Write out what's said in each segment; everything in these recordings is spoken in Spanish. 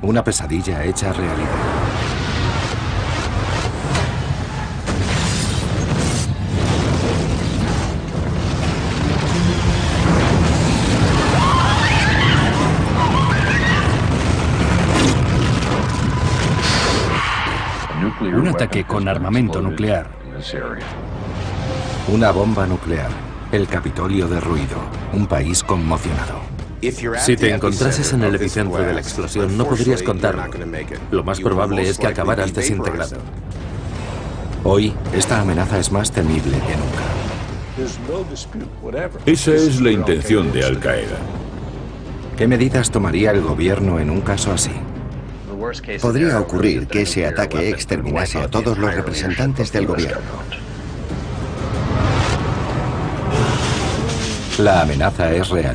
Una pesadilla hecha realidad. Un ataque con armamento nuclear. Una bomba nuclear. El Capitolio derruido. Un país conmocionado. Si te encontrases en el epicentro de la explosión, no podrías contarlo. Lo más probable es que acabaras desintegrado. Hoy, esta amenaza es más temible que nunca. Esa es la intención de Al Qaeda. ¿Qué medidas tomaría el gobierno en un caso así? Podría ocurrir que ese ataque exterminase a todos los representantes del gobierno. La amenaza es real.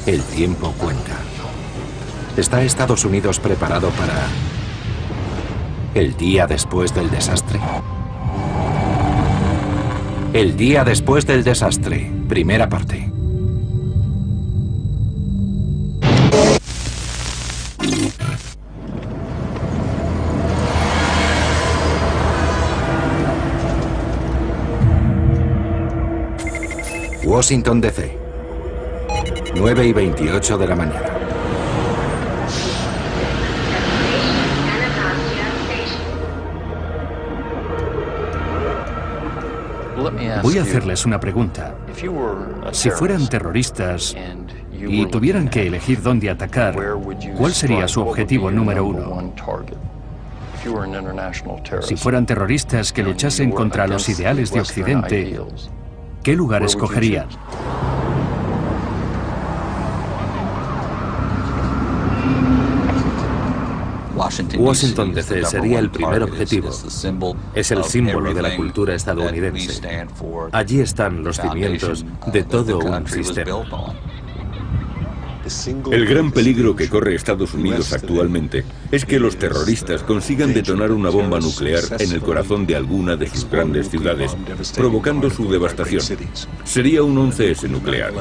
El tiempo cuenta. ¿Está Estados Unidos preparado para el día después del desastre? El día después del desastre. Primera parte. Washington, D.C. 9:28 de la mañana. Voy a hacerles una pregunta. Si fueran terroristas y tuvieran que elegir dónde atacar, ¿cuál sería su objetivo número uno? Si fueran terroristas que luchasen contra los ideales de Occidente, ¿qué lugar escogerían? Washington, D.C. sería el primer objetivo. Es el símbolo de la cultura estadounidense. Allí están los cimientos de todo un sistema. El gran peligro que corre Estados Unidos actualmente es que los terroristas consigan detonar una bomba nuclear en el corazón de alguna de sus grandes ciudades, provocando su devastación. Sería un 11S nuclear.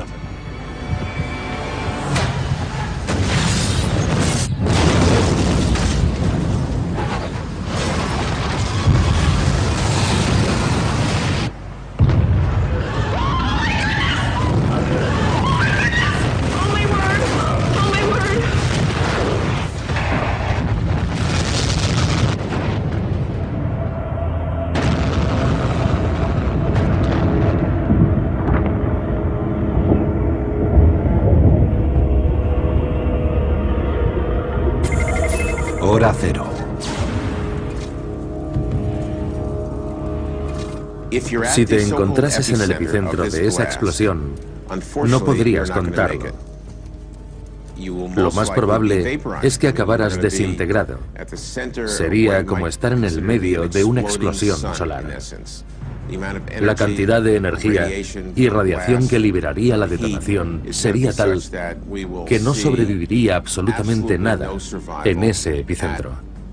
Hora cero. Si te encontrases en el epicentro de esa explosión, no podrías contarlo. Lo más probable es que acabaras desintegrado. Sería como estar en el medio de una explosión solar. La cantidad de energía y radiación que liberaría la detonación sería tal que no sobreviviría absolutamente nada en ese epicentro.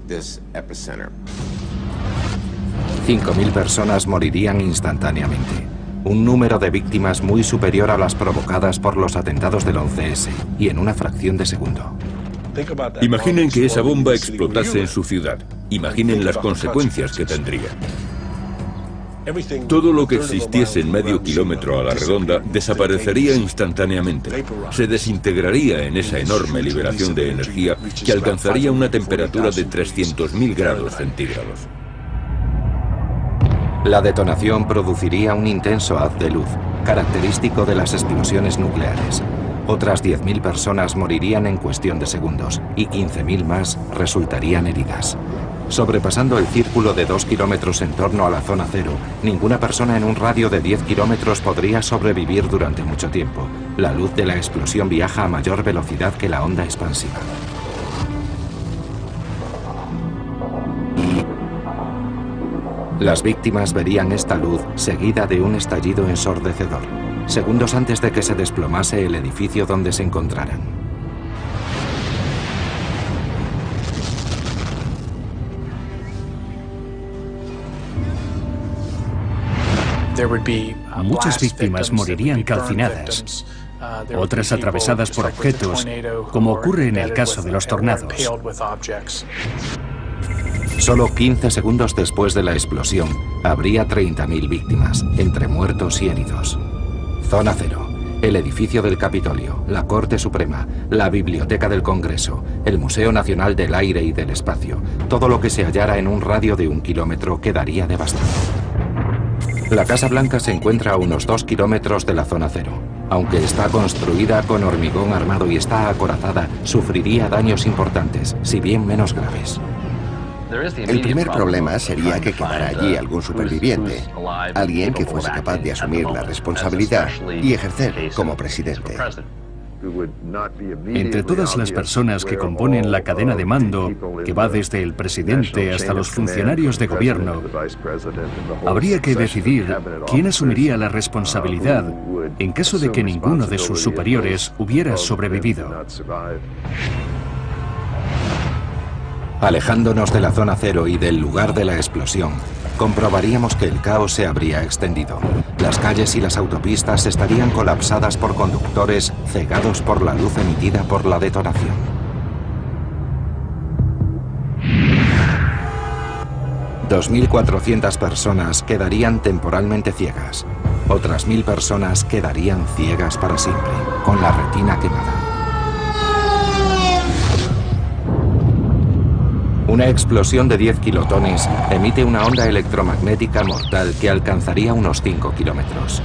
5.000 personas morirían instantáneamente. Un número de víctimas muy superior a las provocadas por los atentados del 11S, y en una fracción de segundo. Imaginen que esa bomba explotase en su ciudad. Imaginen las consecuencias que tendría. Todo lo que existiese en medio kilómetro a la redonda desaparecería instantáneamente. Se desintegraría en esa enorme liberación de energía que alcanzaría una temperatura de 300.000 grados centígrados. La detonación produciría un intenso haz de luz, característico de las explosiones nucleares. Otras 10.000 personas morirían en cuestión de segundos y 15.000 más resultarían heridas. Sobrepasando el círculo de 2 kilómetros en torno a la zona cero, ninguna persona en un radio de 10 kilómetros podría sobrevivir durante mucho tiempo. La luz de la explosión viaja a mayor velocidad que la onda expansiva. Las víctimas verían esta luz seguida de un estallido ensordecedor, segundos antes de que se desplomase el edificio donde se encontraran. Muchas víctimas morirían calcinadas. otras atravesadas por objetos, como ocurre en el caso de los tornados. Solo 15 segundos después de la explosión, habría 30.000 víctimas, entre muertos y heridos. Zona Cero. El edificio del Capitolio, la Corte Suprema, la Biblioteca del Congreso, el Museo Nacional del Aire y del Espacio, todo lo que se hallara en un radio de 1 kilómetro quedaría devastado. La Casa Blanca se encuentra a unos 2 kilómetros de la Zona Cero. Aunque está construida con hormigón armado y está acorazada, sufriría daños importantes, si bien menos graves. El primer problema sería que quedara allí algún superviviente, alguien que fuese capaz de asumir la responsabilidad y ejercer como presidente. Entre todas las personas que componen la cadena de mando, que va desde el presidente hasta los funcionarios de gobierno, habría que decidir quién asumiría la responsabilidad en caso de que ninguno de sus superiores hubiera sobrevivido. Alejándonos de la Zona Cero y del lugar de la explosión, comprobaríamos que el caos se habría extendido. Las calles y las autopistas estarían colapsadas por conductores cegados por la luz emitida por la detonación. $2.400 personas quedarían temporalmente ciegas. Otras 1.000 personas quedarían ciegas para siempre, con la retina quemada. Una explosión de 10 kilotones emite una onda electromagnética mortal que alcanzaría unos 5 kilómetros.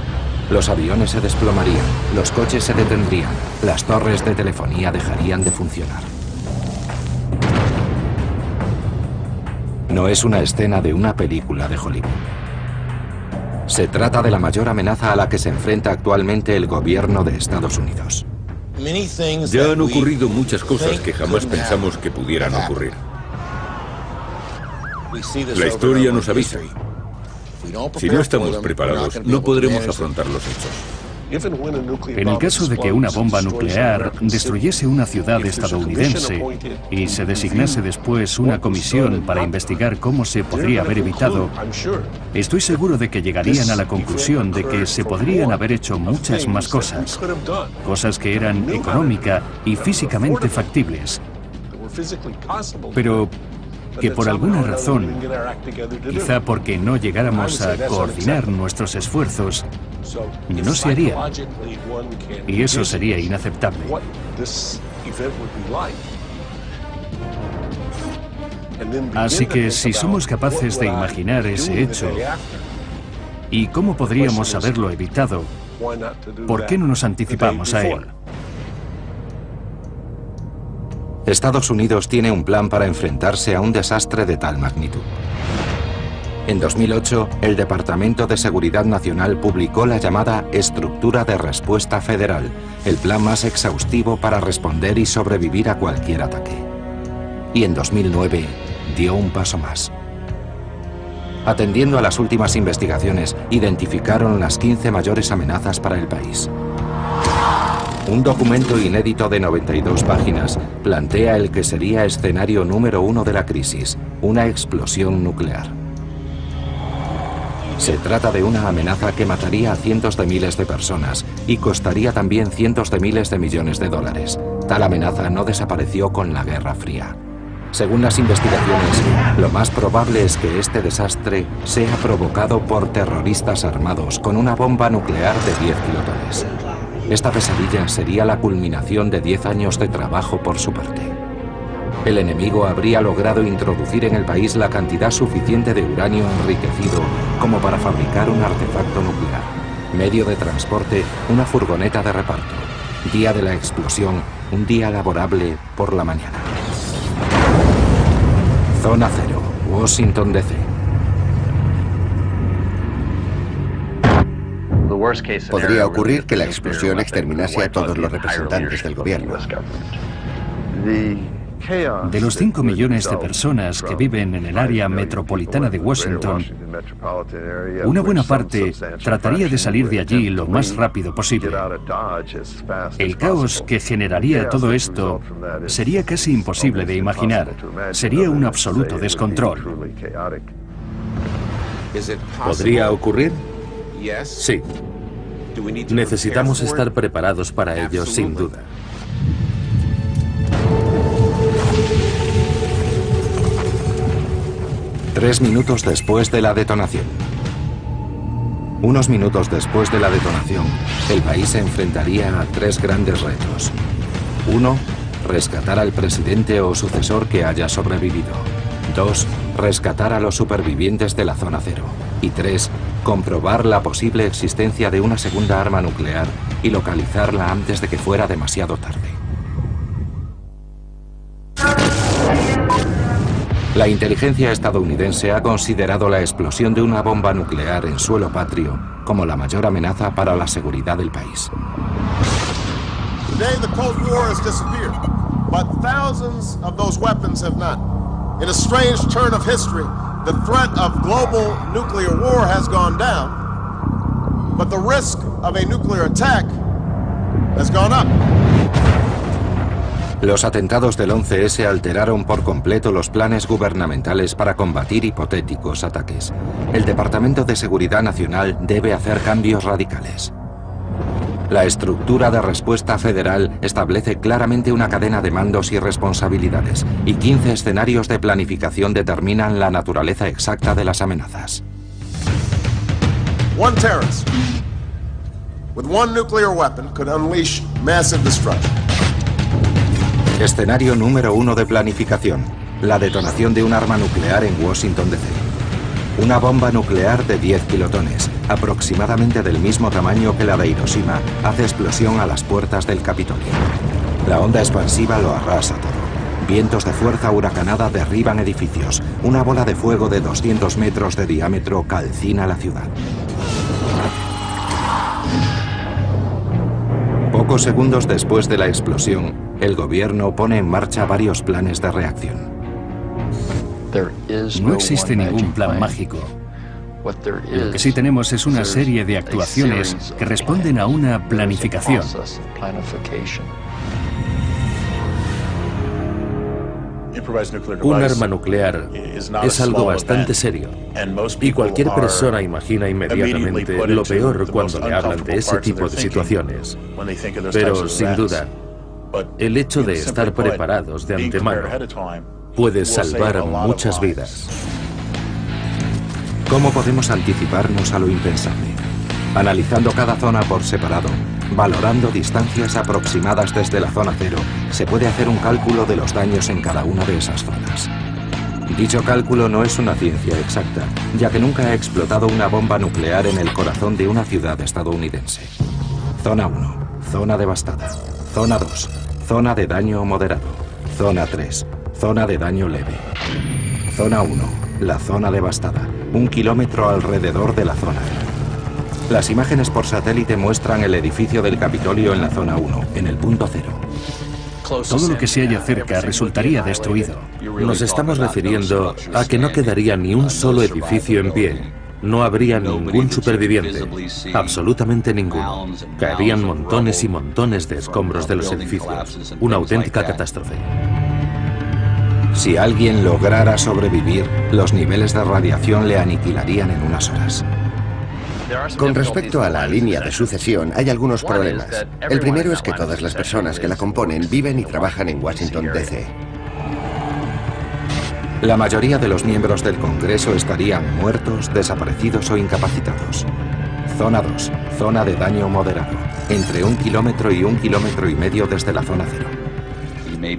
Los aviones se desplomarían, los coches se detendrían, las torres de telefonía dejarían de funcionar. No es una escena de una película de Hollywood. Se trata de la mayor amenaza a la que se enfrenta actualmente el gobierno de Estados Unidos. Ya han ocurrido muchas cosas que jamás pensamos que pudieran ocurrir. La historia nos avisa. Si no estamos preparados, no podremos afrontar los hechos. En el caso de que una bomba nuclear destruyese una ciudad estadounidense y se designase después una comisión para investigar cómo se podría haber evitado, estoy seguro de que llegarían a la conclusión de que se podrían haber hecho muchas más cosas, cosas que eran económica y físicamente factibles, pero que por alguna razón, quizá porque no llegáramos a coordinar nuestros esfuerzos, no se haría. Y eso sería inaceptable. Así que si somos capaces de imaginar ese hecho y cómo podríamos haberlo evitado, ¿por qué no nos anticipamos a él? Estados Unidos tiene un plan para enfrentarse a un desastre de tal magnitud. En 2008, el Departamento de Seguridad Nacional publicó la llamada Estructura de Respuesta Federal, el plan más exhaustivo para responder y sobrevivir a cualquier ataque. Y en 2009, dio un paso más. Atendiendo a las últimas investigaciones, identificaron las 15 mayores amenazas para el país. Un documento inédito de 92 páginas plantea el que sería escenario número 1 de la crisis, una explosión nuclear. Se trata de una amenaza que mataría a cientos de miles de personas y costaría también cientos de miles de millones de dólares. Tal amenaza no desapareció con la Guerra Fría. Según las investigaciones, lo más probable es que este desastre sea provocado por terroristas armados con una bomba nuclear de 10 kilotones. Esta pesadilla sería la culminación de 10 años de trabajo por su parte. El enemigo habría logrado introducir en el país la cantidad suficiente de uranio enriquecido como para fabricar un artefacto nuclear. Medio de transporte, una furgoneta de reparto. Día de la explosión, un día laborable por la mañana. Zona Cero, Washington, D.C. Podría ocurrir que la explosión exterminase a todos los representantes del gobierno. De los 5 millones de personas que viven en el área metropolitana de Washington, una buena parte trataría de salir de allí lo más rápido posible. El caos que generaría todo esto sería casi imposible de imaginar. Sería un absoluto descontrol. ¿Podría ocurrir? Sí. Necesitamos estar preparados para ello, sin duda. Tres minutos después de la detonación. Unos minutos después de la detonación, el país se enfrentaría a tres grandes retos. 1. Rescatar al presidente o sucesor que haya sobrevivido. 2. Rescatar a los supervivientes de la zona cero. Y 3. Comprobar la posible existencia de una segunda arma nuclear y localizarla antes de que fuera demasiado tarde. La inteligencia estadounidense ha considerado la explosión de una bomba nuclear en suelo patrio como la mayor amenaza para la seguridad del país. Today the Cold War has disappeared, but thousands of those weapons have not. In a strange turn of history, the threat of global nuclear war has gone down, but the risk of a nuclear attack has gone up. Los atentados del 11S alteraron por completo los planes gubernamentales para combatir hipotéticos ataques. El Departamento de Seguridad Nacional debe hacer cambios radicales. La estructura de respuesta federal establece claramente una cadena de mandos y responsabilidades, y 15 escenarios de planificación determinan la naturaleza exacta de las amenazas. One terrorist with one nuclear weapon could unleash massive destruction. Escenario número 1 de planificación: la detonación de un arma nuclear en Washington, D.C. Una bomba nuclear de 10 kilotones, aproximadamente del mismo tamaño que la de Hiroshima, hace explosión a las puertas del Capitolio. La onda expansiva lo arrasa todo. Vientos de fuerza huracanada derriban edificios. Una bola de fuego de 200 metros de diámetro calcina la ciudad. Pocos segundos después de la explosión, el gobierno pone en marcha varios planes de reacción. No existe ningún plan mágico. Lo que sí tenemos es una serie de actuaciones que responden a una planificación. Un arma nuclear es algo bastante serio, y cualquier persona imagina inmediatamente lo peor cuando le hablan de ese tipo de situaciones. Pero, sin duda, el hecho de estar preparados de antemano puede salvar muchas vidas. ¿Cómo podemos anticiparnos a lo impensable? Analizando cada zona por separado, valorando distancias aproximadas desde la zona cero, se puede hacer un cálculo de los daños en cada una de esas zonas. Dicho cálculo no es una ciencia exacta, ya que nunca ha explotado una bomba nuclear en el corazón de una ciudad estadounidense. Zona 1, zona devastada. Zona 2, zona de daño moderado. Zona 3, zona de daño leve. Zona 1, la zona devastada. 1 kilómetro alrededor de la zona. Las imágenes por satélite muestran el edificio del Capitolio en la zona 1, en el punto cero. Todo lo que se halla cerca resultaría destruido. Nos estamos refiriendo a que no quedaría ni un solo edificio en pie. No habría ningún superviviente, absolutamente ninguno. Caerían montones y montones de escombros de los edificios. Una auténtica catástrofe. Si alguien lograra sobrevivir, los niveles de radiación le aniquilarían en unas horas. Con respecto a la línea de sucesión, hay algunos problemas. El primero es que todas las personas que la componen viven y trabajan en Washington, D.C. La mayoría de los miembros del Congreso estarían muertos, desaparecidos o incapacitados. Zona 2, zona de daño moderado, entre 1 kilómetro y 1,5 kilómetros desde la zona cero.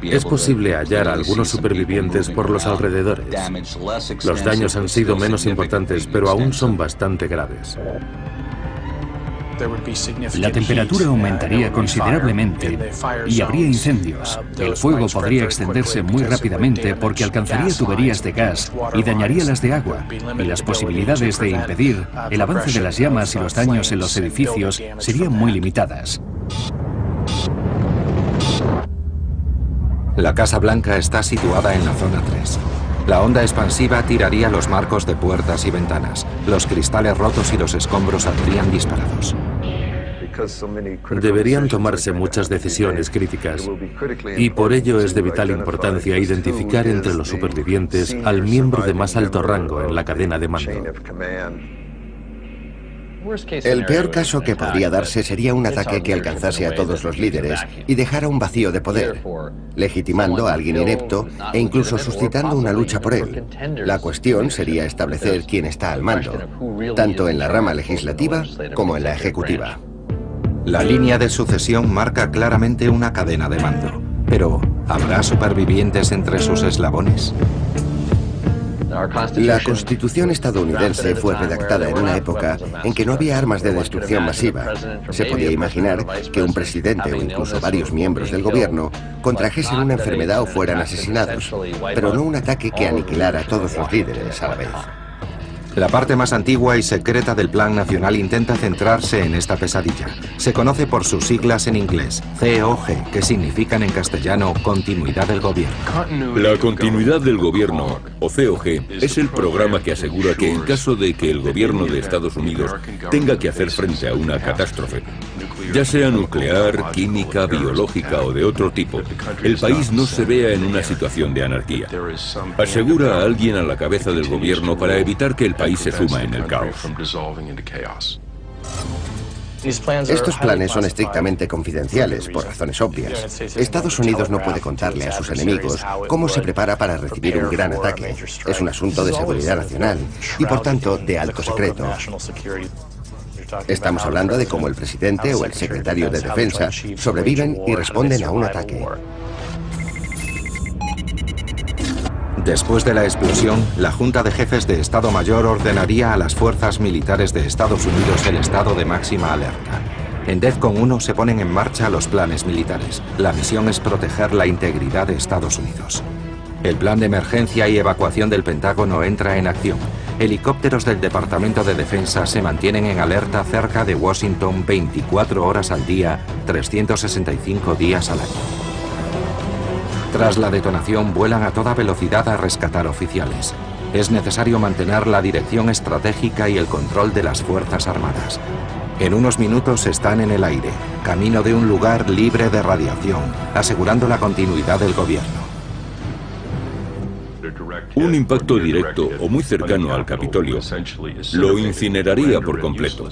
Es posible hallar a algunos supervivientes por los alrededores. Los daños han sido menos importantes, pero aún son bastante graves. La temperatura aumentaría considerablemente y habría incendios. El fuego podría extenderse muy rápidamente porque alcanzaría tuberías de gas y dañaría las de agua, y las posibilidades de impedir el avance de las llamas y los daños en los edificios serían muy limitadas. La Casa Blanca está situada en la zona 3. La onda expansiva tiraría los marcos de puertas y ventanas. Los cristales rotos y los escombros saldrían disparados. Deberían tomarse muchas decisiones críticas, y por ello es de vital importancia identificar entre los supervivientes al miembro de más alto rango en la cadena de mando. El peor caso que podría darse sería un ataque que alcanzase a todos los líderes y dejara un vacío de poder, legitimando a alguien inepto e incluso suscitando una lucha por él. La cuestión sería establecer quién está al mando, tanto en la rama legislativa como en la ejecutiva. La línea de sucesión marca claramente una cadena de mando. Pero, ¿habrá supervivientes entre sus eslabones? La Constitución estadounidense fue redactada en una época en que no había armas de destrucción masiva. Se podía imaginar que un presidente o incluso varios miembros del gobierno contrajesen una enfermedad o fueran asesinados, pero no un ataque que aniquilara a todos los líderes a la vez. La parte más antigua y secreta del Plan Nacional intenta centrarse en esta pesadilla. Se conoce por sus siglas en inglés, COG, que significan en castellano continuidad del gobierno. La continuidad del gobierno, o COG, es el programa que asegura que en caso de que el gobierno de Estados Unidos tenga que hacer frente a una catástrofe, ya sea nuclear, química, biológica o de otro tipo, el país no se vea en una situación de anarquía. Asegura a alguien a la cabeza del gobierno para evitar que el país se suma en el caos. Estos planes son estrictamente confidenciales, por razones obvias. Estados Unidos no puede contarle a sus enemigos cómo se prepara para recibir un gran ataque. Es un asunto de seguridad nacional y, por tanto, de alto secreto. Estamos hablando de cómo el presidente o el secretario de Defensa sobreviven y responden a un ataque. Después de la explosión, la Junta de Jefes de Estado Mayor ordenaría a las fuerzas militares de Estados Unidos el estado de máxima alerta. En DEFCON 1 se ponen en marcha los planes militares. La misión es proteger la integridad de Estados Unidos. El plan de emergencia y evacuación del Pentágono entra en acción. Helicópteros del Departamento de Defensa se mantienen en alerta cerca de Washington 24 horas al día, 365 días al año. Tras la detonación, vuelan a toda velocidad a rescatar oficiales. Es necesario mantener la dirección estratégica y el control de las Fuerzas Armadas. En unos minutos están en el aire, camino de un lugar libre de radiación, asegurando la continuidad del gobierno. Un impacto directo o muy cercano al Capitolio lo incineraría por completo.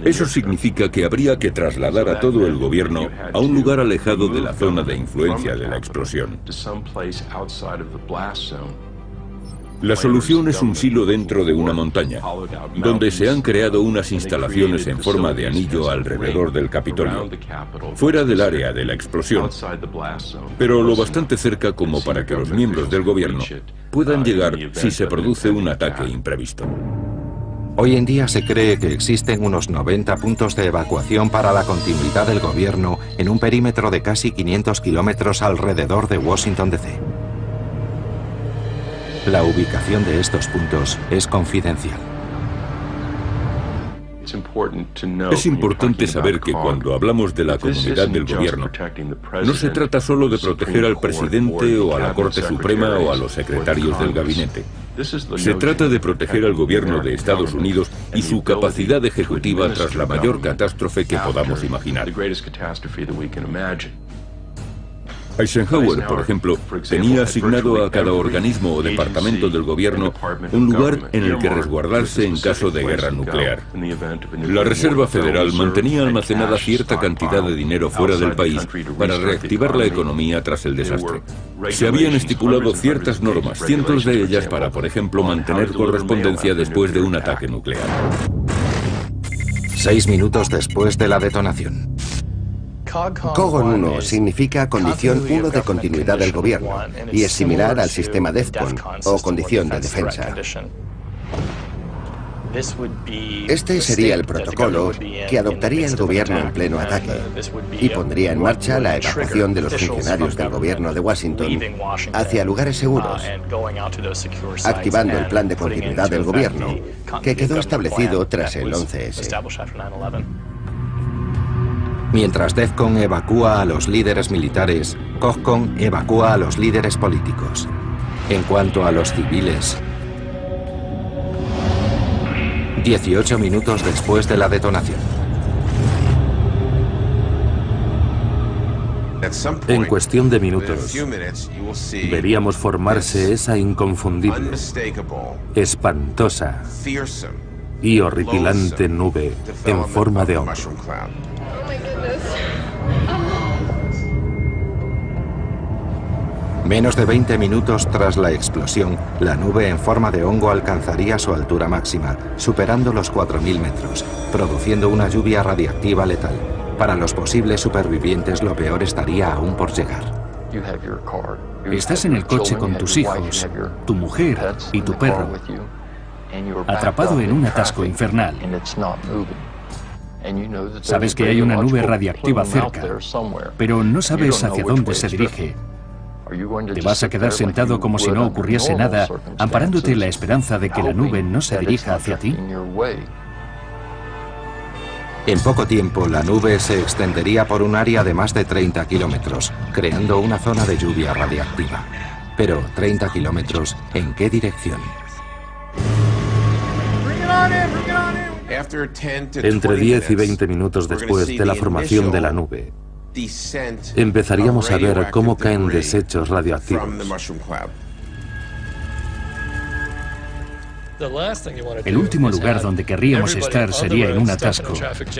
Eso significa que habría que trasladar a todo el gobierno a un lugar alejado de la zona de influencia de la explosión. La solución es un silo dentro de una montaña, donde se han creado unas instalaciones en forma de anillo alrededor del Capitolio, fuera del área de la explosión, pero lo bastante cerca como para que los miembros del gobierno puedan llegar si se produce un ataque imprevisto. Hoy en día se cree que existen unos 90 puntos de evacuación para la continuidad del gobierno en un perímetro de casi 500 kilómetros alrededor de Washington, D.C. La ubicación de estos puntos es confidencial. Es importante saber que cuando hablamos de la comunidad del gobierno, no se trata solo de proteger al presidente o a la Corte Suprema o a los secretarios del gabinete. Se trata de proteger al gobierno de Estados Unidos y su capacidad ejecutiva tras la mayor catástrofe que podamos imaginar. Eisenhower, por ejemplo, tenía asignado a cada organismo o departamento del gobierno un lugar en el que resguardarse en caso de guerra nuclear. La Reserva Federal mantenía almacenada cierta cantidad de dinero fuera del país para reactivar la economía tras el desastre. Se habían estipulado ciertas normas, cientos de ellas para, por ejemplo, mantener correspondencia después de un ataque nuclear. 6 minutos después de la detonación. COGON 1 significa Condición 1 de continuidad del gobierno y es similar al sistema DEFCON o Condición de defensa. Este sería el protocolo que adoptaría el gobierno en pleno ataque y pondría en marcha la evacuación de los funcionarios del gobierno de Washington hacia lugares seguros, activando el plan de continuidad del gobierno que quedó establecido tras el 11S. Mientras DEFCON evacúa a los líderes militares, COGCON evacúa a los líderes políticos. En cuanto a los civiles, 18 minutos después de la detonación. En cuestión de minutos, veríamos formarse esa inconfundible, espantosa y horripilante nube en forma de hongo. Menos de 20 minutos tras la explosión, la nube en forma de hongo alcanzaría su altura máxima, superando los 4.000 metros, produciendo una lluvia radiactiva letal. Para los posibles supervivientes, lo peor estaría aún por llegar. Estás en el coche con tus hijos, tu mujer y tu perro, atrapado en un atasco infernal. Sabes que hay una nube radiactiva cerca, pero no sabes hacia dónde se dirige. ¿Te vas a quedar sentado como si no ocurriese nada, amparándote en la esperanza de que la nube no se dirija hacia ti? En poco tiempo, la nube se extendería por un área de más de 30 kilómetros, creando una zona de lluvia radiactiva. Pero, 30 kilómetros, ¿en qué dirección? Entre 10 y 20 minutos después de la formación de la nube, empezaríamos a ver cómo caen desechos radioactivos. El último lugar donde querríamos estar sería en un atasco,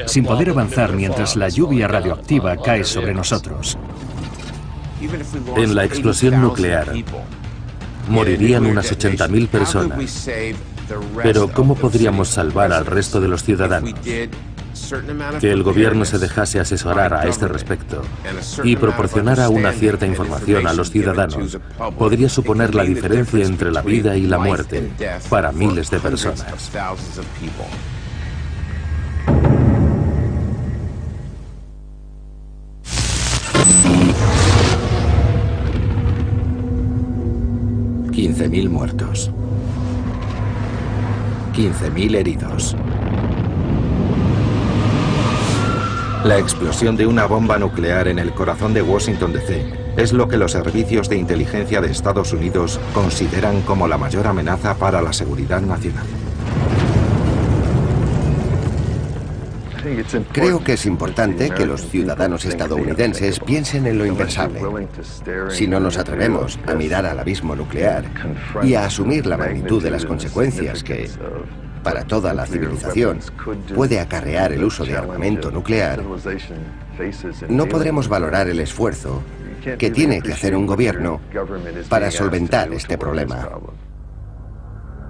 sin poder avanzar mientras la lluvia radioactiva cae sobre nosotros. En la explosión nuclear, morirían unas 80.000 personas. Pero ¿cómo podríamos salvar al resto de los ciudadanos? Que el gobierno se dejase asesorar a este respecto y proporcionara una cierta información a los ciudadanos podría suponer la diferencia entre la vida y la muerte para miles de personas. $15.000 muertos. 15.000 heridos. La explosión de una bomba nuclear en el corazón de Washington, D.C. es lo que los servicios de inteligencia de Estados Unidos consideran como la mayor amenaza para la seguridad nacional. Creo que es importante que los ciudadanos estadounidenses piensen en lo impensable. Si no nos atrevemos a mirar al abismo nuclear y a asumir la magnitud de las consecuencias que, para toda la civilización, puede acarrear el uso de armamento nuclear, no podremos valorar el esfuerzo que tiene que hacer un gobierno para solventar este problema.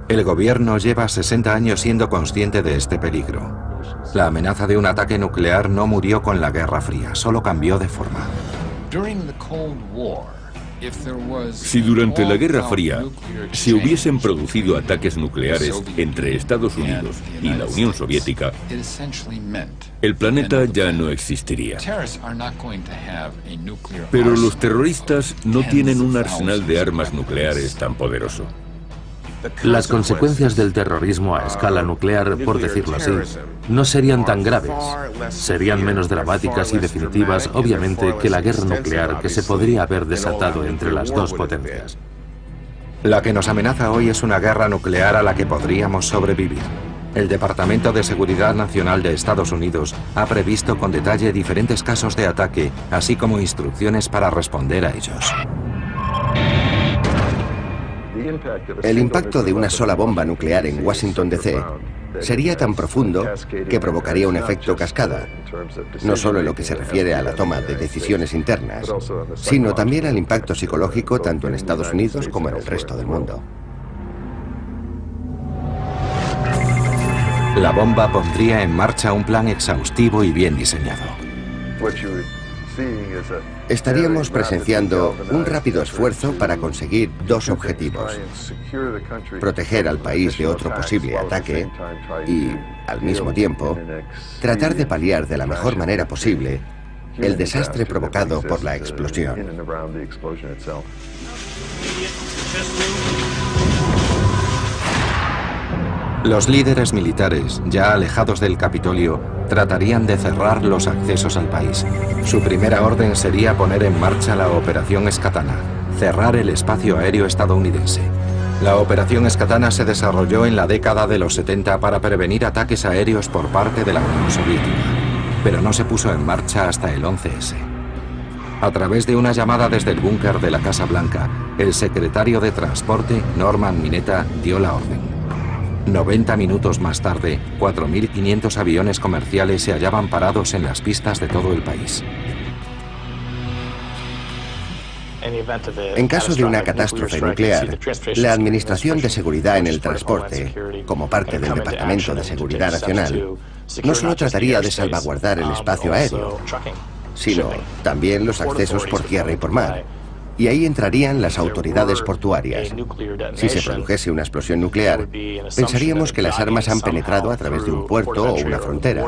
El gobierno lleva 60 años siendo consciente de este peligro. La amenaza de un ataque nuclear no murió con la Guerra Fría, solo cambió de forma. Si durante la Guerra Fría se hubiesen producido ataques nucleares entre Estados Unidos y la Unión Soviética, el planeta ya no existiría. Pero los terroristas no tienen un arsenal de armas nucleares tan poderoso. Las consecuencias del terrorismo a escala nuclear, por decirlo así, no serían tan graves. Serían menos dramáticas y definitivas, obviamente, que la guerra nuclear que se podría haber desatado entre las dos potencias. La que nos amenaza hoy es una guerra nuclear a la que podríamos sobrevivir. El Departamento de Seguridad Nacional de Estados Unidos ha previsto con detalle diferentes casos de ataque, así como instrucciones para responder a ellos. El impacto de una sola bomba nuclear en Washington, D.C. sería tan profundo que provocaría un efecto cascada, no solo en lo que se refiere a la toma de decisiones internas, sino también al impacto psicológico tanto en Estados Unidos como en el resto del mundo. La bomba pondría en marcha un plan exhaustivo y bien diseñado. Estaríamos presenciando un rápido esfuerzo para conseguir dos objetivos: proteger al país de otro posible ataque y, al mismo tiempo, tratar de paliar de la mejor manera posible el desastre provocado por la explosión. Los líderes militares, ya alejados del Capitolio, tratarían de cerrar los accesos al país. Su primera orden sería poner en marcha la Operación Escatana, cerrar el espacio aéreo estadounidense. La Operación Escatana se desarrolló en la década de los 70 para prevenir ataques aéreos por parte de la Unión Soviética, pero no se puso en marcha hasta el 11S. A través de una llamada desde el búnker de la Casa Blanca, el secretario de Transporte, Norman Mineta, dio la orden. 90 minutos más tarde, 4.500 aviones comerciales se hallaban parados en las pistas de todo el país. En caso de una catástrofe nuclear, la Administración de Seguridad en el Transporte, como parte del Departamento de Seguridad Nacional, no solo trataría de salvaguardar el espacio aéreo, sino también los accesos por tierra y por mar. Y ahí entrarían las autoridades portuarias. Si se produjese una explosión nuclear, pensaríamos que las armas han penetrado a través de un puerto o una frontera.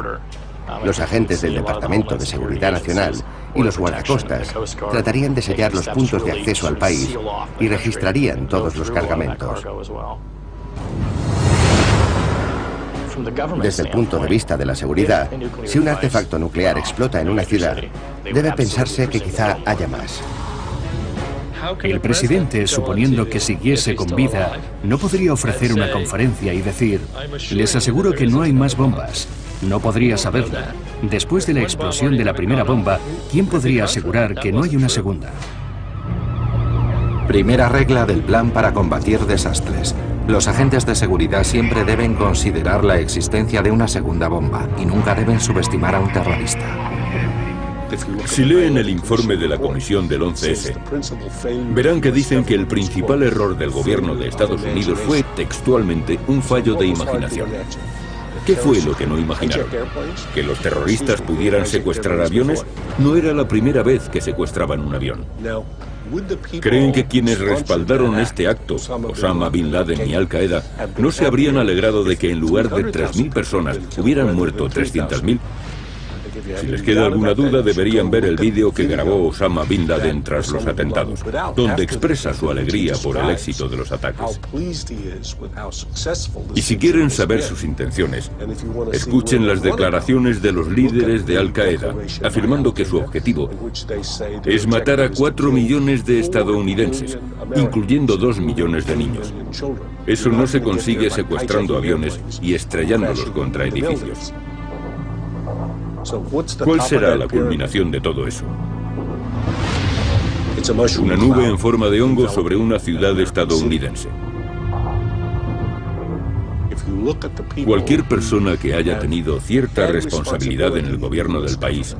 Los agentes del Departamento de Seguridad Nacional y los guardacostas tratarían de sellar los puntos de acceso al país y registrarían todos los cargamentos. Desde el punto de vista de la seguridad, si un artefacto nuclear explota en una ciudad, debe pensarse que quizá haya más. El presidente, suponiendo que siguiese con vida, no podría ofrecer una conferencia y decir: les aseguro que no hay más bombas. No podría saberlo. Después de la explosión de la primera bomba, ¿quién podría asegurar que no hay una segunda? Primera regla del plan para combatir desastres. Los agentes de seguridad siempre deben considerar la existencia de una segunda bomba y nunca deben subestimar a un terrorista. Si leen el informe de la Comisión del 11S, verán que dicen que el principal error del gobierno de Estados Unidos fue textualmente un fallo de imaginación. ¿Qué fue lo que no imaginaron? ¿Que los terroristas pudieran secuestrar aviones? No era la primera vez que secuestraban un avión. ¿Creen que quienes respaldaron este acto, Osama Bin Laden y Al Qaeda, no se habrían alegrado de que en lugar de 3.000 personas hubieran muerto 300.000? Si les queda alguna duda, deberían ver el vídeo que grabó Osama Bin Laden tras los atentados, donde expresa su alegría por el éxito de los ataques. Y si quieren saber sus intenciones, escuchen las declaraciones de los líderes de Al Qaeda, afirmando que su objetivo es matar a 4 millones de estadounidenses, incluyendo 2 millones de niños. Eso no se consigue secuestrando aviones y estrellándolos contra edificios. ¿Cuál será la culminación de todo eso? Una nube en forma de hongo sobre una ciudad estadounidense. Cualquier persona que haya tenido cierta responsabilidad en el gobierno del país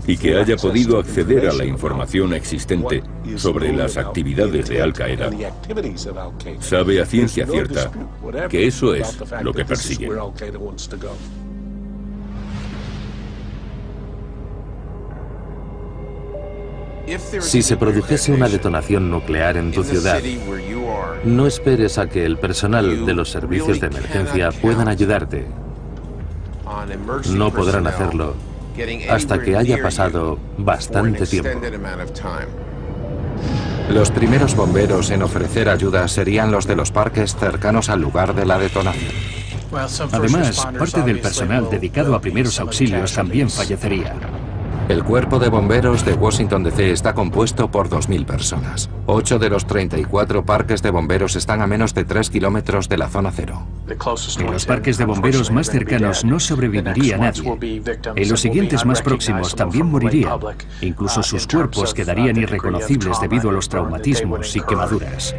y que haya podido acceder a la información existente sobre las actividades de Al Qaeda, sabe a ciencia cierta que eso es lo que persiguen. Si se produjese una detonación nuclear en tu ciudad, no esperes a que el personal de los servicios de emergencia puedan ayudarte. No podrán hacerlo hasta que haya pasado bastante tiempo. Los primeros bomberos en ofrecer ayuda serían los de los parques cercanos al lugar de la detonación. Además, parte del personal dedicado a primeros auxilios también fallecería. El cuerpo de bomberos de Washington DC está compuesto por 2.000 personas. 8 de los 34 parques de bomberos están a menos de 3 kilómetros de la zona cero. En los parques de bomberos más cercanos no sobreviviría nadie. En los siguientes más próximos también morirían. Incluso sus cuerpos quedarían irreconocibles debido a los traumatismos y quemaduras.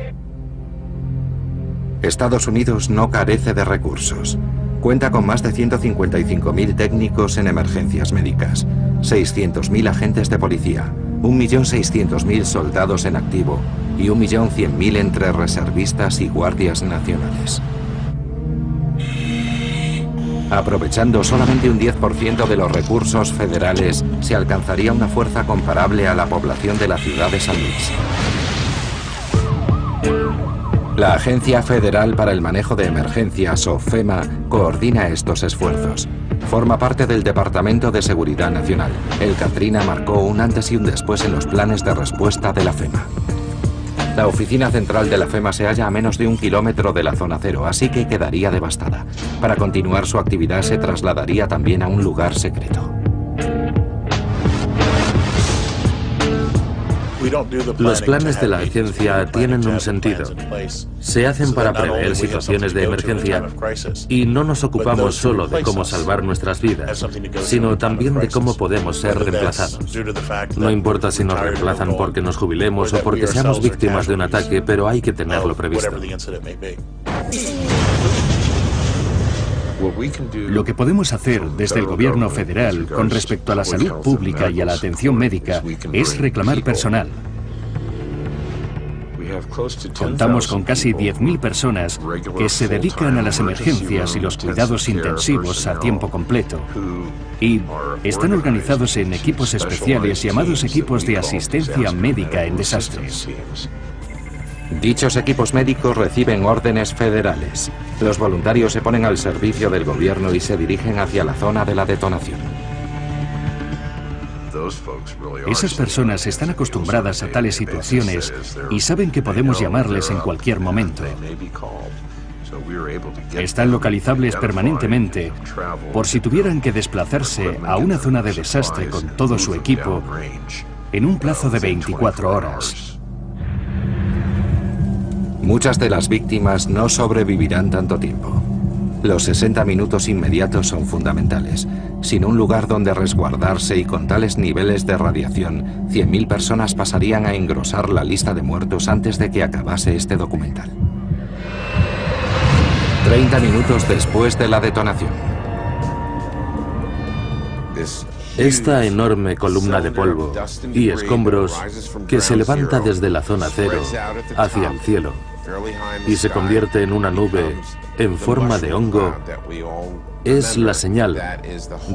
Estados Unidos no carece de recursos. Cuenta con más de 155.000 técnicos en emergencias médicas, 600.000 agentes de policía, 1.600.000 soldados en activo y 1.100.000 entre reservistas y guardias nacionales. Aprovechando solamente un 10% de los recursos federales, se alcanzaría una fuerza comparable a la población de la ciudad de San Luis. La Agencia Federal para el Manejo de Emergencias, o FEMA, coordina estos esfuerzos. Forma parte del Departamento de Seguridad Nacional. El Katrina marcó un antes y un después en los planes de respuesta de la FEMA. La oficina central de la FEMA se halla a menos de 1 kilómetro de la zona cero, así que quedaría devastada. Para continuar su actividad se trasladaría también a un lugar secreto. Los planes de la agencia tienen un sentido. Se hacen para prever situaciones de emergencia y no nos ocupamos solo de cómo salvar nuestras vidas, sino también de cómo podemos ser reemplazados. No importa si nos reemplazan porque nos jubilemos o porque seamos víctimas de un ataque, pero hay que tenerlo previsto. Lo que podemos hacer desde el gobierno federal con respecto a la salud pública y a la atención médica es reclamar personal. Contamos con casi 10.000 personas que se dedican a las emergencias y los cuidados intensivos a tiempo completo y están organizados en equipos especiales llamados equipos de asistencia médica en desastres. Dichos equipos médicos reciben órdenes federales. Los voluntarios se ponen al servicio del gobierno y se dirigen hacia la zona de la detonación. Esas personas están acostumbradas a tales situaciones y saben que podemos llamarles en cualquier momento. Están localizables permanentemente por si tuvieran que desplazarse a una zona de desastre con todo su equipo en un plazo de 24 horas. Muchas de las víctimas no sobrevivirán tanto tiempo. Los 60 minutos inmediatos son fundamentales. Sin un lugar donde resguardarse y con tales niveles de radiación, 100.000 personas pasarían a engrosar la lista de muertos antes de que acabase este documental. 30 minutos después de la detonación. Esta enorme columna de polvo y escombros que se levanta desde la zona cero hacia el cielo y se convierte en una nube en forma de hongo es la señal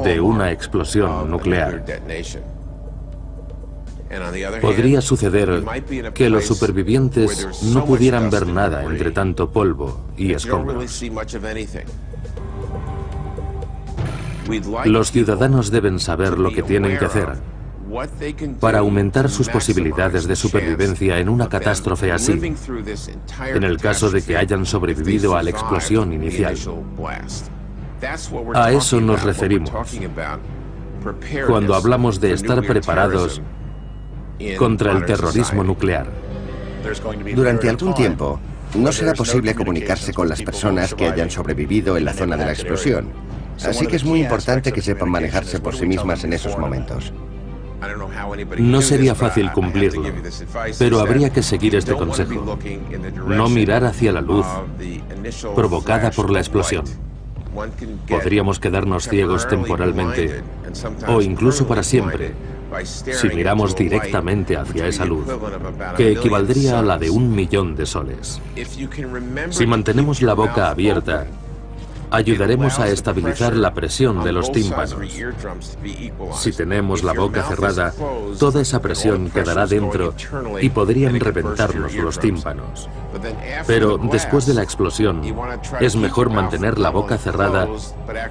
de una explosión nuclear. Podría suceder que los supervivientes no pudieran ver nada entre tanto polvo y escombros. Los ciudadanos deben saber lo que tienen que hacer para aumentar sus posibilidades de supervivencia en una catástrofe así, en el caso de que hayan sobrevivido a la explosión inicial. A eso nos referimos cuando hablamos de estar preparados contra el terrorismo nuclear. Durante algún tiempo, no será posible comunicarse con las personas que hayan sobrevivido en la zona de la explosión. Así que es muy importante que sepan manejarse por sí mismas en esos momentos. No sería fácil cumplirlo, pero habría que seguir este consejo. No mirar hacia la luz provocada por la explosión. Podríamos quedarnos ciegos temporalmente, o incluso para siempre, si miramos directamente hacia esa luz, que equivaldría a la de 1.000.000 de soles. Si mantenemos la boca abierta, ayudaremos a estabilizar la presión de los tímpanos. Si tenemos la boca cerrada, toda esa presión quedará dentro y podrían reventarnos los tímpanos. Pero después de la explosión, es mejor mantener la boca cerrada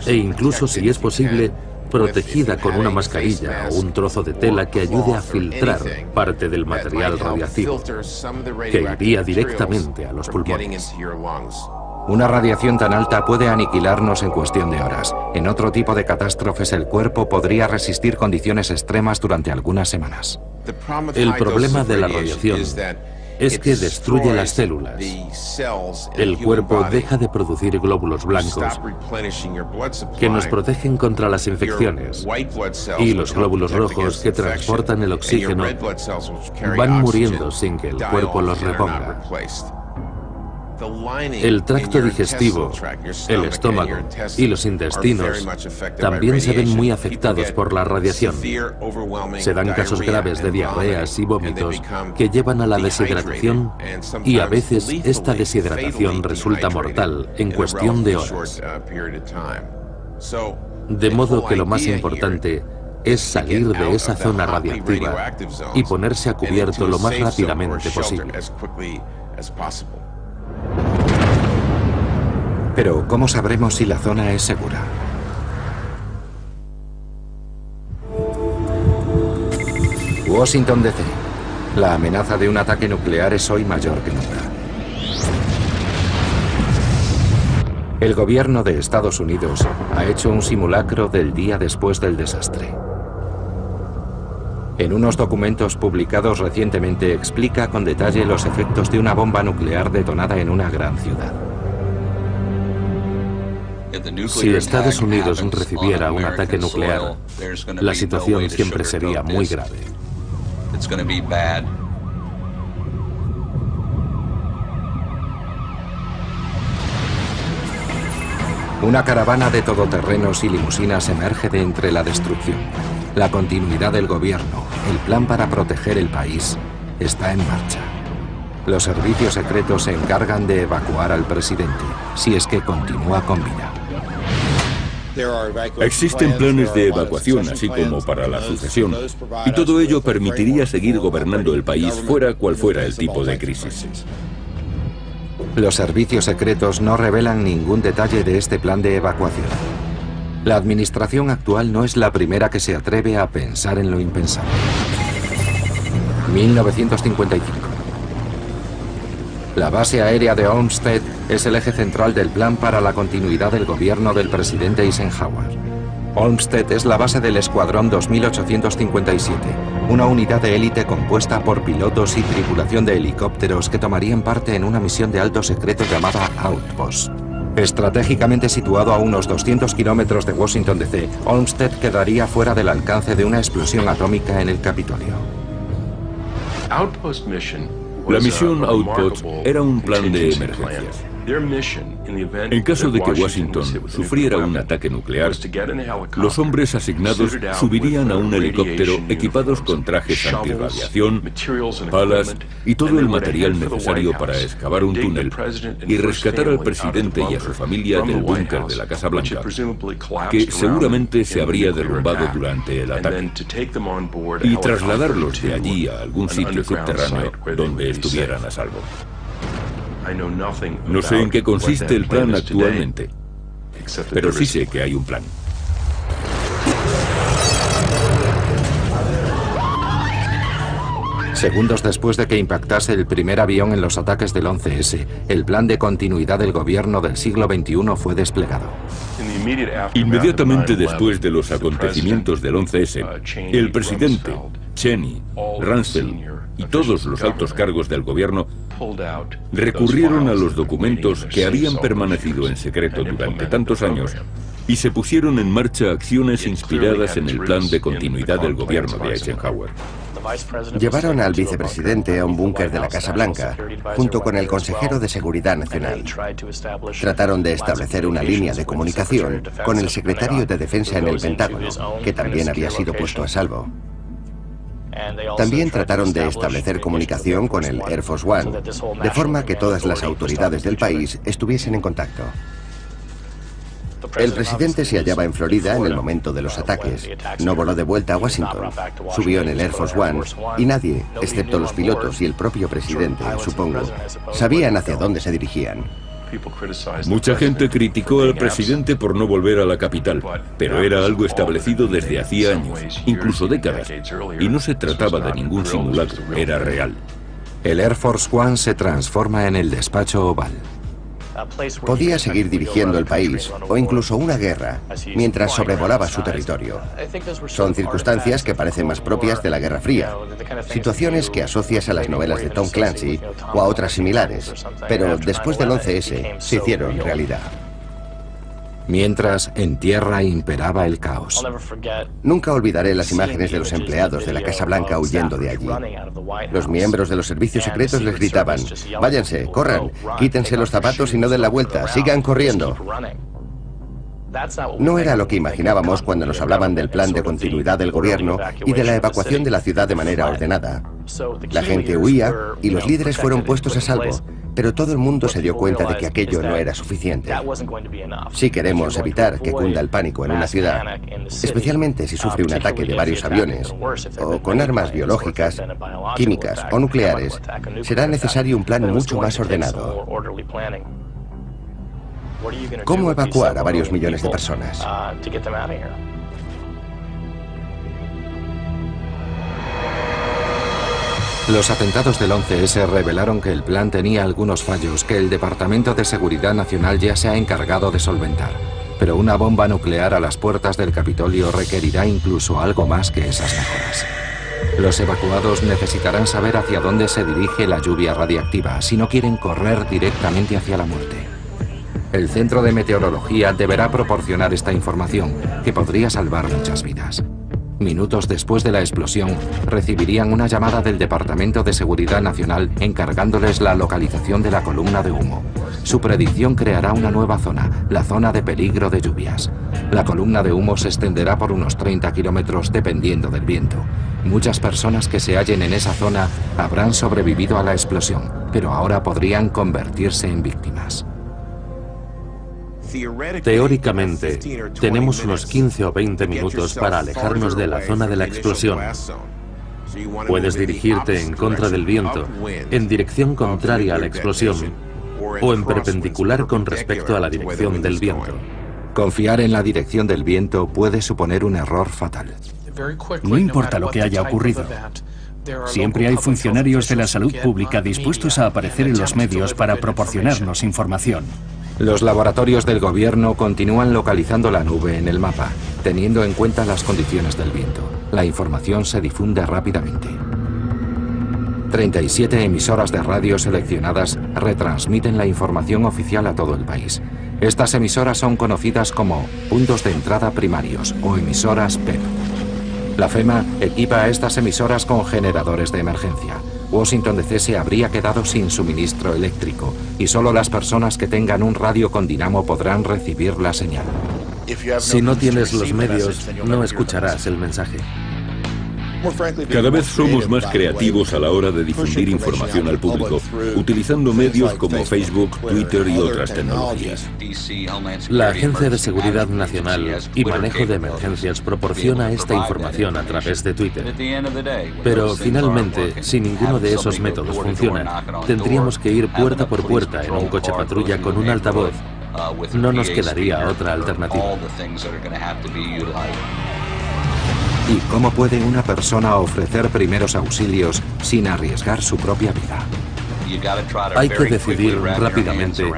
e incluso, si es posible, protegida con una mascarilla o un trozo de tela que ayude a filtrar parte del material radiactivo, que iría directamente a los pulmones. Una radiación tan alta puede aniquilarnos en cuestión de horas. En otro tipo de catástrofes, el cuerpo podría resistir condiciones extremas durante algunas semanas. El problema de la radiación es que destruye las células. El cuerpo deja de producir glóbulos blancos que nos protegen contra las infecciones, y los glóbulos rojos que transportan el oxígeno van muriendo sin que el cuerpo los reponga. El tracto digestivo, el estómago y los intestinos también se ven muy afectados por la radiación. Se dan casos graves de diarreas y vómitos que llevan a la deshidratación, y a veces esta deshidratación resulta mortal en cuestión de horas. De modo que lo más importante es salir de esa zona radiactiva y ponerse a cubierto lo más rápidamente posible. Pero, ¿cómo sabremos si la zona es segura? Washington, D.C. La amenaza de un ataque nuclear es hoy mayor que nunca. El gobierno de Estados Unidos ha hecho un simulacro del día después del desastre. En unos documentos publicados recientemente explica con detalle los efectos de una bomba nuclear detonada en una gran ciudad. Si Estados Unidos recibiera un ataque nuclear, la situación siempre sería muy grave. Una caravana de todoterrenos y limusinas emerge de entre la destrucción. La continuidad del gobierno, el plan para proteger el país, está en marcha. Los servicios secretos se encargan de evacuar al presidente, si es que continúa con vida. Existen planes de evacuación, así como para la sucesión, y todo ello permitiría seguir gobernando el país fuera cual fuera el tipo de crisis. Los servicios secretos no revelan ningún detalle de este plan de evacuación. La administración actual no es la primera que se atreve a pensar en lo impensable. 1955. La base aérea de Olmsted es el eje central del plan para la continuidad del gobierno del presidente Eisenhower. Olmsted es la base del Escuadrón 2857, una unidad de élite compuesta por pilotos y tripulación de helicópteros que tomarían parte en una misión de alto secreto llamada Outpost. Estratégicamente situado a unos 200 kilómetros de Washington D.C., Olmsted quedaría fuera del alcance de una explosión atómica en el Capitolio. La misión Outpost era un plan de emergencias. En caso de que Washington sufriera un ataque nuclear, los hombres asignados subirían a un helicóptero equipados con trajes antirradiación, palas y todo el material necesario para excavar un túnel y rescatar al presidente y a su familia del búnker de la Casa Blanca, que seguramente se habría derrumbado durante el ataque, y trasladarlos de allí a algún sitio subterráneo donde estuvieran a salvo. No sé en qué consiste el plan actualmente, pero sí sé que hay un plan. Segundos después de que impactase el primer avión en los ataques del 11S, el plan de continuidad del gobierno del siglo XXI fue desplegado. Inmediatamente después de los acontecimientos del 11S, el presidente, Cheney, Rumsfeld y todos los altos cargos del gobierno recurrieron a los documentos que habían permanecido en secreto durante tantos años y se pusieron en marcha acciones inspiradas en el plan de continuidad del gobierno de Eisenhower. Llevaron al vicepresidente a un búnker de la Casa Blanca, junto con el consejero de Seguridad Nacional. Trataron de establecer una línea de comunicación con el secretario de Defensa en el Pentágono, que también había sido puesto a salvo. También trataron de establecer comunicación con el Air Force One, de forma que todas las autoridades del país estuviesen en contacto. El presidente se hallaba en Florida en el momento de los ataques. No voló de vuelta a Washington. Subió en el Air Force One y nadie, excepto los pilotos y el propio presidente, supongo, sabían hacia dónde se dirigían. Mucha gente criticó al presidente por no volver a la capital, pero era algo establecido desde hacía años, incluso décadas, y no se trataba de ningún simulacro, era real. El Air Force One se transforma en el despacho oval. Podía seguir dirigiendo el país, o incluso una guerra, mientras sobrevolaba su territorio. Son circunstancias que parecen más propias de la Guerra Fría, situaciones que asocias a las novelas de Tom Clancy o a otras similares, pero después del 11S se hicieron realidad. Mientras, en tierra imperaba el caos. Nunca olvidaré las imágenes de los empleados de la Casa Blanca huyendo de allí. Los miembros de los servicios secretos les gritaban: váyanse, corran, quítense los zapatos y no den la vuelta, sigan corriendo. No era lo que imaginábamos cuando nos hablaban del plan de continuidad del gobierno y de la evacuación de la ciudad de manera ordenada. La gente huía y los líderes fueron puestos a salvo, pero todo el mundo se dio cuenta de que aquello no era suficiente. Si queremos evitar que cunda el pánico en una ciudad, especialmente si sufre un ataque de varios aviones, o con armas biológicas, químicas o nucleares, será necesario un plan mucho más ordenado. ¿Cómo evacuar a varios millones de personas? Los atentados del 11S revelaron que el plan tenía algunos fallos que el Departamento de Seguridad Nacional ya se ha encargado de solventar. Pero una bomba nuclear a las puertas del Capitolio requerirá incluso algo más que esas mejoras. Los evacuados necesitarán saber hacia dónde se dirige la lluvia radiactiva si no quieren correr directamente hacia la muerte. El Centro de Meteorología deberá proporcionar esta información, que podría salvar muchas vidas. Minutos después de la explosión, recibirían una llamada del Departamento de Seguridad Nacional encargándoles la localización de la columna de humo. Su predicción creará una nueva zona, la zona de peligro de lluvias. La columna de humo se extenderá por unos 30 kilómetros dependiendo del viento. Muchas personas que se hallen en esa zona habrán sobrevivido a la explosión, pero ahora podrían convertirse en víctimas. Teóricamente, tenemos unos 15 o 20 minutos para alejarnos de la zona de la explosión. Puedes dirigirte en contra del viento, en dirección contraria a la explosión, o en perpendicular con respecto a la dirección del viento. Confiar en la dirección del viento puede suponer un error fatal. No importa lo que haya ocurrido. Siempre hay funcionarios de la salud pública dispuestos a aparecer en los medios para proporcionarnos información. Los laboratorios del gobierno continúan localizando la nube en el mapa, teniendo en cuenta las condiciones del viento. La información se difunde rápidamente. 37 emisoras de radio seleccionadas retransmiten la información oficial a todo el país. Estas emisoras son conocidas como puntos de entrada primarios o emisoras PEP. La FEMA equipa a estas emisoras con generadores de emergencia. Washington DC se habría quedado sin suministro eléctrico y solo las personas que tengan un radio con dinamo podrán recibir la señal. Si no tienes los medios, no escucharás el mensaje. Cada vez somos más creativos a la hora de difundir información al público, utilizando medios como Facebook, Twitter y otras tecnologías. La Agencia de Seguridad Nacional y Manejo de Emergencias proporciona esta información a través de Twitter. Pero finalmente, si ninguno de esos métodos funciona, tendríamos que ir puerta por puerta en un coche patrulla con un altavoz. No nos quedaría otra alternativa. ¿Y cómo puede una persona ofrecer primeros auxilios sin arriesgar su propia vida? Hay que decidir rápidamente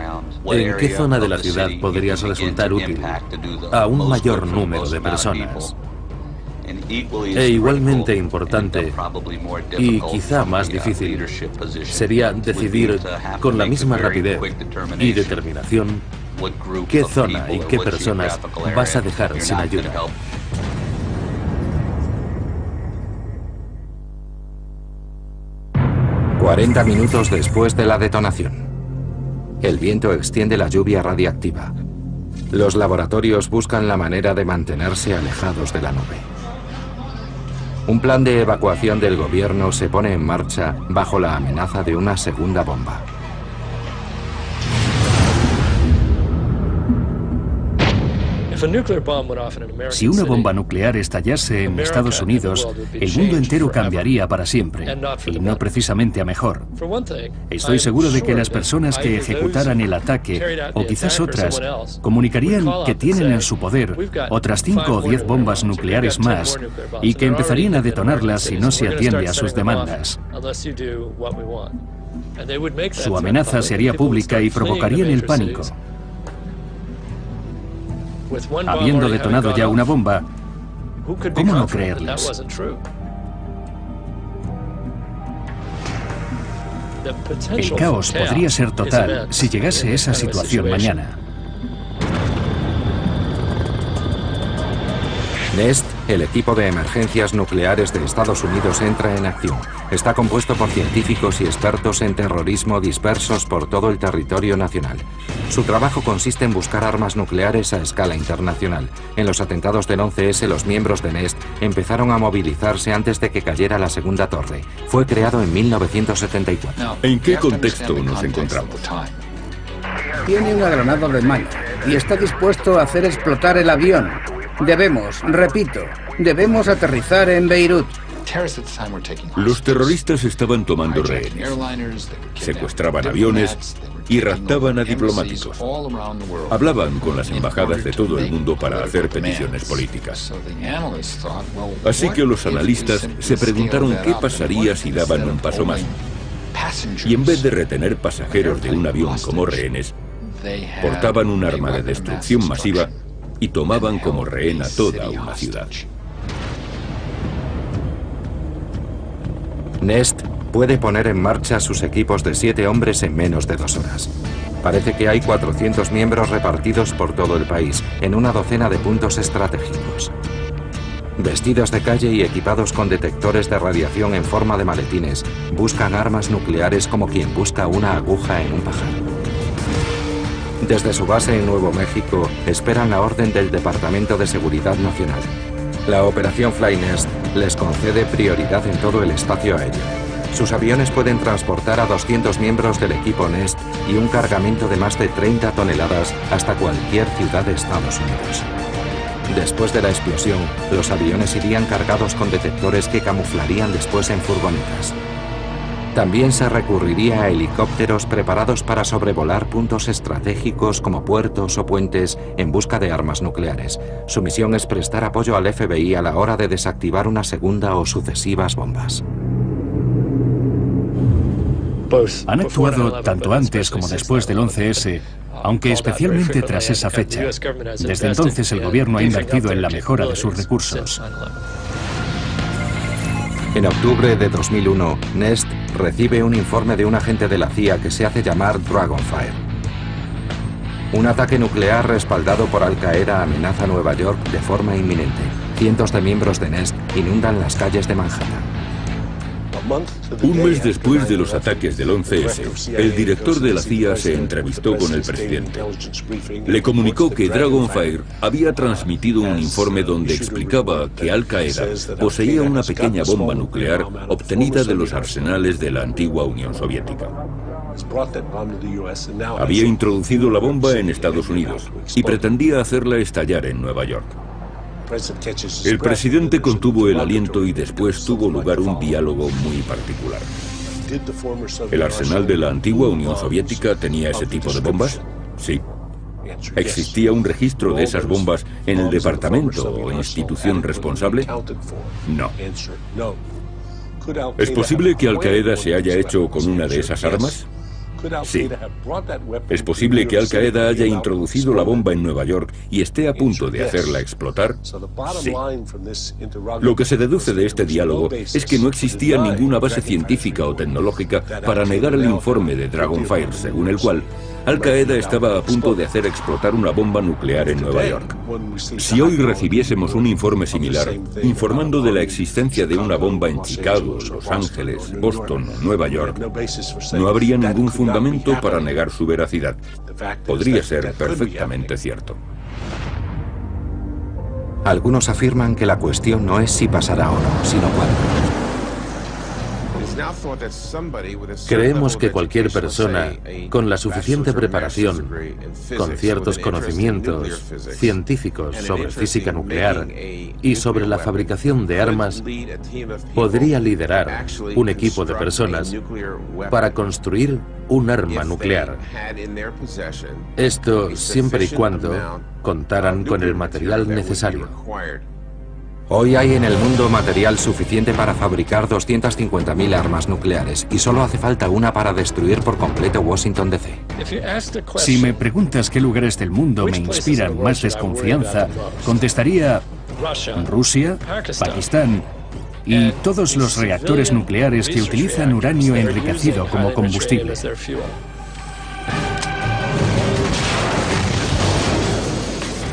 en qué zona de la ciudad podrías resultar útil a un mayor número de personas. E igualmente importante, y quizá más difícil, sería decidir con la misma rapidez y determinación qué zona y qué personas vas a dejar sin ayuda. ...40 minutos después de la detonación. El viento extiende la lluvia radiactiva. Los laboratorios buscan la manera de mantenerse alejados de la nube. Un plan de evacuación del gobierno se pone en marcha bajo la amenaza de una segunda bomba. Si una bomba nuclear estallase en Estados Unidos, el mundo entero cambiaría para siempre, y no precisamente a mejor. Estoy seguro de que las personas que ejecutaran el ataque, o quizás otras, comunicarían que tienen en su poder otras 5 o 10 bombas nucleares más, y que empezarían a detonarlas si no se atiende a sus demandas. Su amenaza se haría pública y provocarían el pánico. Habiendo detonado ya una bomba, ¿cómo no creerles? El caos podría ser total si llegase esa situación mañana. NEST, el equipo de emergencias nucleares de Estados Unidos, entra en acción. Está compuesto por científicos y expertos en terrorismo dispersos por todo el territorio nacional. Su trabajo consiste en buscar armas nucleares a escala internacional. En los atentados del 11S, los miembros de NEST empezaron a movilizarse antes de que cayera la segunda torre. Fue creado en 1974. ¿En qué contexto nos encontramos? Tiene una granada de mano y está dispuesto a hacer explotar el avión. Debemos aterrizar en Beirut. Los terroristas estaban tomando rehenes, secuestraban aviones y raptaban a diplomáticos. Hablaban con las embajadas de todo el mundo para hacer peticiones políticas. Así que los analistas se preguntaron qué pasaría si daban un paso más. Y en vez de retener pasajeros de un avión como rehenes, portaban un arma de destrucción masiva y tomaban como rehén a toda una ciudad. NEST puede poner en marcha sus equipos de 7 hombres en menos de 2 horas. Parece que hay 400 miembros repartidos por todo el país, en una docena de puntos estratégicos. Vestidos de calle y equipados con detectores de radiación en forma de maletines, buscan armas nucleares como quien busca una aguja en un pajar. Desde su base en Nuevo México, esperan la orden del Departamento de Seguridad Nacional. La operación Flynest les concede prioridad en todo el espacio aéreo. Sus aviones pueden transportar a 200 miembros del equipo Nest y un cargamento de más de 30 toneladas hasta cualquier ciudad de Estados Unidos. Después de la explosión, los aviones irían cargados con detectores que camuflarían después en furgonetas. También se recurriría a helicópteros preparados para sobrevolar puntos estratégicos como puertos o puentes en busca de armas nucleares. Su misión es prestar apoyo al FBI a la hora de desactivar una segunda o sucesivas bombas. Han actuado tanto antes como después del 11S, aunque especialmente tras esa fecha. Desde entonces el gobierno ha invertido en la mejora de sus recursos. En octubre de 2001, Nest recibe un informe de un agente de la CIA que se hace llamar Dragonfire. Un ataque nuclear respaldado por Al Qaeda amenaza Nueva York de forma inminente. Cientos de miembros de Nest inundan las calles de Manhattan. Un mes después de los ataques del 11S, el director de la CIA se entrevistó con el presidente. Le comunicó que Dragonfire había transmitido un informe donde explicaba que Al Qaeda poseía una pequeña bomba nuclear obtenida de los arsenales de la antigua Unión Soviética. Había introducido la bomba en Estados Unidos y pretendía hacerla estallar en Nueva York. El presidente contuvo el aliento y después tuvo lugar un diálogo muy particular. ¿El arsenal de la antigua Unión Soviética tenía ese tipo de bombas? Sí. ¿Existía un registro de esas bombas en el departamento o institución responsable? No. ¿Es posible que Al Qaeda se haya hecho con una de esas armas? Sí. ¿Es posible que Al Qaeda haya introducido la bomba en Nueva York y esté a punto de hacerla explotar? Sí. Lo que se deduce de este diálogo es que no existía ninguna base científica o tecnológica para negar el informe de Dragonfire, según el cual Al Qaeda estaba a punto de hacer explotar una bomba nuclear en Nueva York. Si hoy recibiésemos un informe similar, informando de la existencia de una bomba en Chicago, Los Ángeles, Boston o Nueva York, no habría ningún fundamento para negar su veracidad. Podría ser perfectamente cierto. Algunos afirman que la cuestión no es si pasará o no, sino cuándo. Creemos que cualquier persona con la suficiente preparación, con ciertos conocimientos científicos sobre física nuclear y sobre la fabricación de armas, podría liderar un equipo de personas para construir un arma nuclear. Esto siempre y cuando contaran con el material necesario. Hoy hay en el mundo material suficiente para fabricar 250.000 armas nucleares y solo hace falta una para destruir por completo Washington DC. Si me preguntas qué lugares del mundo me inspiran más desconfianza, contestaría Rusia, Pakistán y todos los reactores nucleares que utilizan uranio enriquecido como combustible.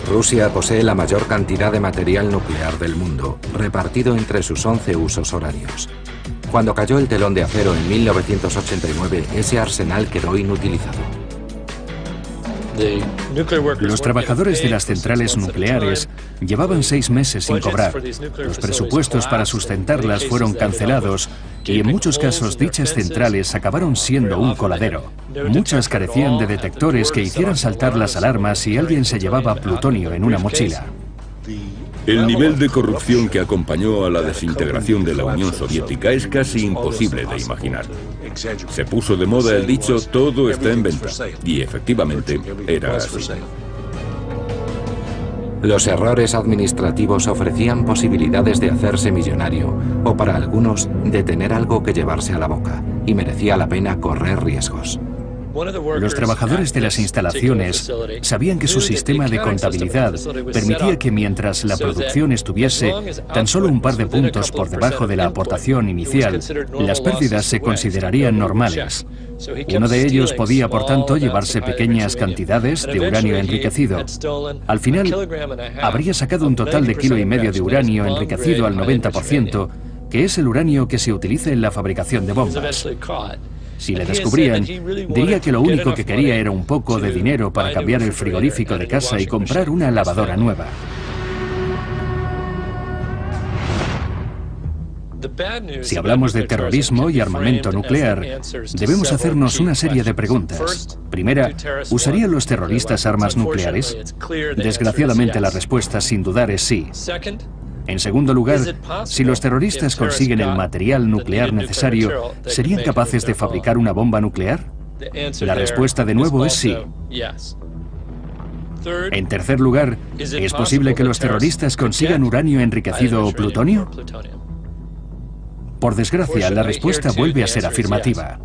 Rusia posee la mayor cantidad de material nuclear del mundo, repartido entre sus 11 usos horarios. Cuando cayó el telón de acero en 1989, ese arsenal quedó inutilizado. Los trabajadores de las centrales nucleares llevaban 6 meses sin cobrar. Los presupuestos para sustentarlas fueron cancelados y en muchos casos dichas centrales acabaron siendo un coladero. Muchas carecían de detectores que hicieran saltar las alarmas si alguien se llevaba plutonio en una mochila. El nivel de corrupción que acompañó a la desintegración de la Unión Soviética es casi imposible de imaginar. Se puso de moda el dicho "todo está en venta", y efectivamente era así. Los errores administrativos ofrecían posibilidades de hacerse millonario, o para algunos, de tener algo que llevarse a la boca, y merecía la pena correr riesgos. Los trabajadores de las instalaciones sabían que su sistema de contabilidad permitía que mientras la producción estuviese tan solo un par de puntos por debajo de la aportación inicial, las pérdidas se considerarían normales. Uno de ellos podía, por tanto, llevarse pequeñas cantidades de uranio enriquecido. Al final, habría sacado un total de 1,5 kilos de uranio enriquecido al 90%, que es el uranio que se utiliza en la fabricación de bombas. Si le descubrían, diría que lo único que quería era un poco de dinero para cambiar el frigorífico de casa y comprar una lavadora nueva. Si hablamos de terrorismo y armamento nuclear, debemos hacernos una serie de preguntas. Primera, ¿usarían los terroristas armas nucleares? Desgraciadamente la respuesta sin dudar es sí. En segundo lugar, si los terroristas consiguen el material nuclear necesario, ¿serían capaces de fabricar una bomba nuclear? La respuesta de nuevo es sí. En tercer lugar, ¿es posible que los terroristas consigan uranio enriquecido o plutonio? Por desgracia, la respuesta vuelve a ser afirmativa.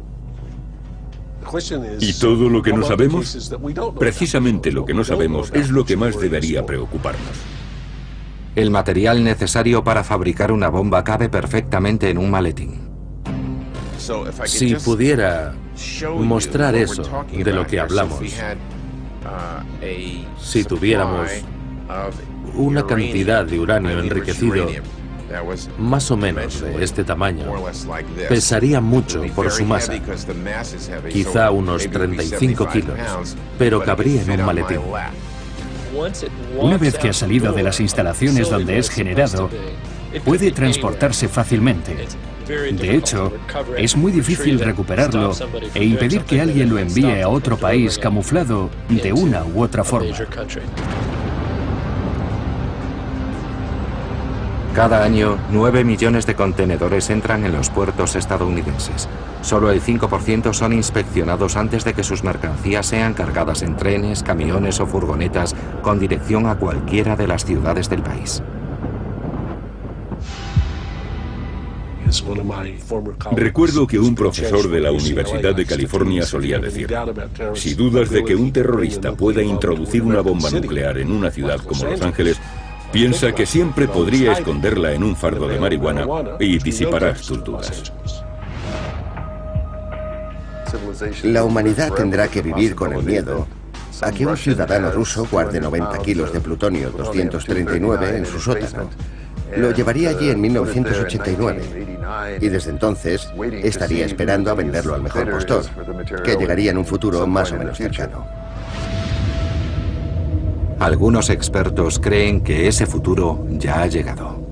¿Y todo lo que no sabemos? Precisamente lo que no sabemos es lo que más debería preocuparnos. El material necesario para fabricar una bomba cabe perfectamente en un maletín. Si pudiera mostrar eso de lo que hablamos, si tuviéramos una cantidad de uranio enriquecido más o menos de este tamaño, pesaría mucho por su masa, quizá unos 35 kilos, pero cabría en un maletín. Una vez que ha salido de las instalaciones donde es generado, puede transportarse fácilmente. De hecho, es muy difícil recuperarlo e impedir que alguien lo envíe a otro país camuflado de una u otra forma. Cada año, 9 millones de contenedores entran en los puertos estadounidenses. Solo el 5% son inspeccionados antes de que sus mercancías sean cargadas en trenes, camiones o furgonetas con dirección a cualquiera de las ciudades del país. Recuerdo que un profesor de la Universidad de California solía decir: si dudas de que un terrorista pueda introducir una bomba nuclear en una ciudad como Los Ángeles, piensa que siempre podría esconderla en un fardo de marihuana y disiparás tus dudas. La humanidad tendrá que vivir con el miedo a que un ciudadano ruso guarde 90 kilos de plutonio 239 en su sótano. Lo llevaría allí en 1989 y desde entonces estaría esperando a venderlo al mejor postor, que llegaría en un futuro más o menos cercano. Algunos expertos creen que ese futuro ya ha llegado.